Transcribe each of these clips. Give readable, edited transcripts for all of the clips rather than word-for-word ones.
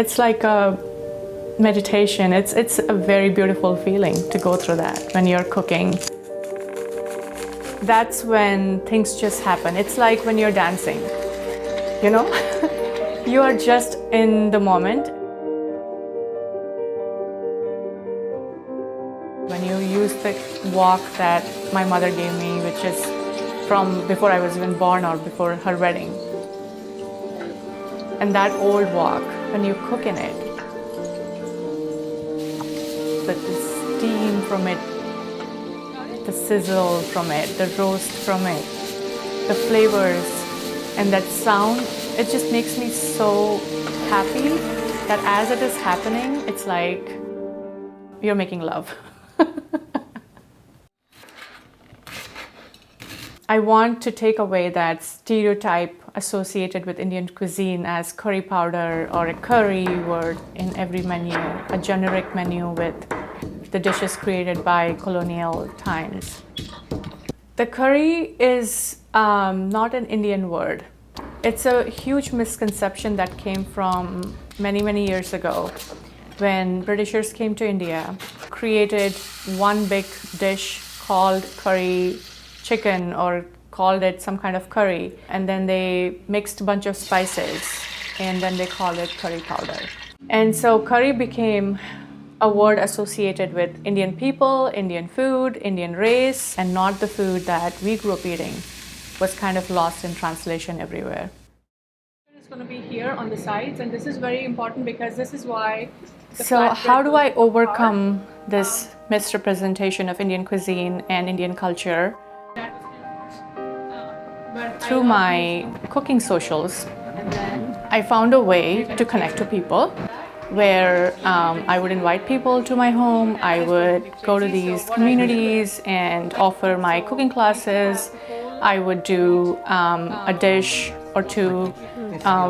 It's like a meditation. It's a very beautiful feeling to go through that when you're cooking. That's when things just happen. It's like when you're dancing, you know? You are just in the moment. When you use the wok that my mother gave me, which is from before I was even born or before her wedding. And that old wok, when you cook in it, the steam from it, the sizzle from it, the roast from it, the flavors, and that sound, it just makes me so happy that as it is happening, it's like you're making love. I want to take away that stereotype associated with Indian cuisine as curry powder or a curry word in every menu, a generic menu with the dishes created by colonial times. The curry is not an Indian word. It's a huge misconception that came from many, many years ago when Britishers came to India, created one big dish called curry chicken or called it some kind of curry, and then they mixed a bunch of spices and then they called it curry powder. And so curry became a word associated with Indian people, Indian food, Indian race, and not the food that we grew up eating. Was kind of lost in translation everywhere. It's going to be here on the sides, and this is very important because this is why. So how do I overcome this misrepresentation of Indian cuisine and Indian culture? Through my cooking socials, I found a way to connect to people where I would invite people to my home. I would go to these communities and offer my cooking classes. I would do a dish or two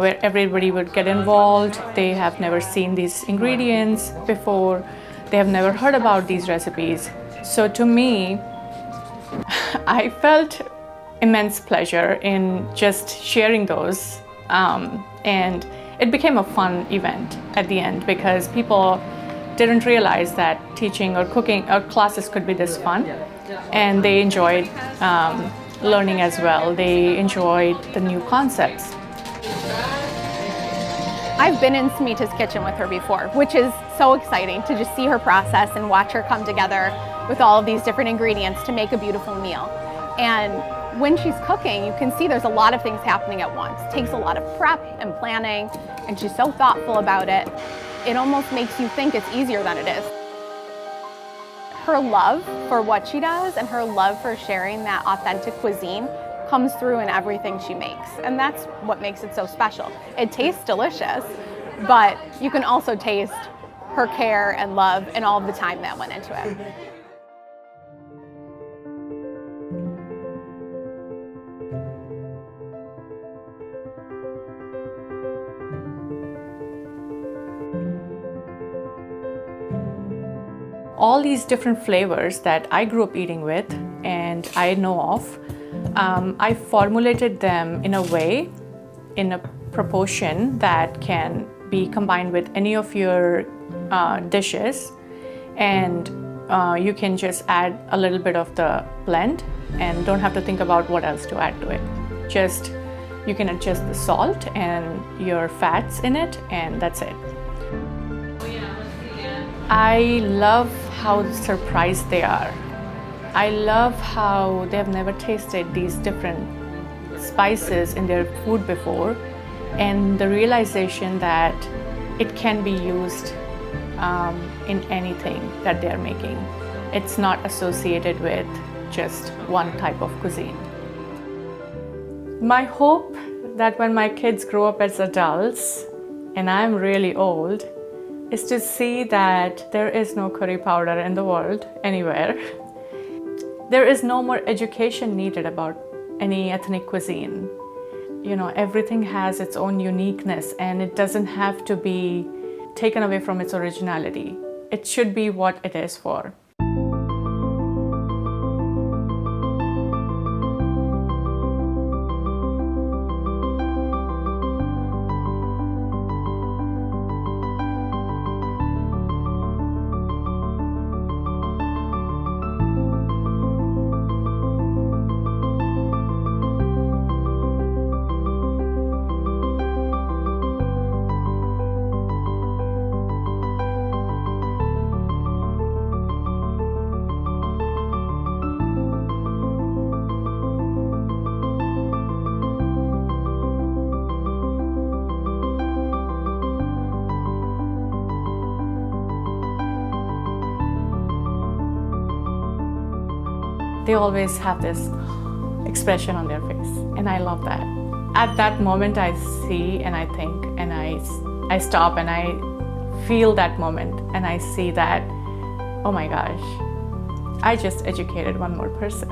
where everybody would get involved. They have never seen these ingredients before. They have never heard about these recipes. So to me, I felt immense pleasure in just sharing those, and it became a fun event at the end because people didn't realize that teaching or cooking or classes could be this fun, and they enjoyed learning as well. They enjoyed the new concepts. I've been in Smita's kitchen with her before, which is so exciting to just see her process and watch her come together with all of these different ingredients to make a beautiful meal. And when she's cooking, you can see there's a lot of things happening at once. It takes a lot of prep and planning, and she's so thoughtful about it. It almost makes you think it's easier than it is. Her love for what she does and her love for sharing that authentic cuisine comes through in everything she makes. And that's what makes it so special. It tastes delicious, but you can also taste her care and love and all of the time that went into it. All these different flavors that I grew up eating with and I know of, I formulated them in a way, in a proportion that can be combined with any of your dishes, and you can just add a little bit of the blend and don't have to think about what else to add to it. Just you can adjust the salt and your fats in it, and that's it. I love how surprised they are. I love how they have never tasted these different spices in their food before, and the realization that it can be used in anything that they're making. It's not associated with just one type of cuisine. My hope that when my kids grow up as adults, and I'm really old, is to see that there is no curry powder in the world anywhere. There is no more education needed about any ethnic cuisine. You know, everything has its own uniqueness and it doesn't have to be taken away from its originality. It should be what it is for. they always have this expression on their face, and I love that. At that moment, I see and I think, and I stop and I feel that moment, and I see that, oh my gosh, I just educated one more person.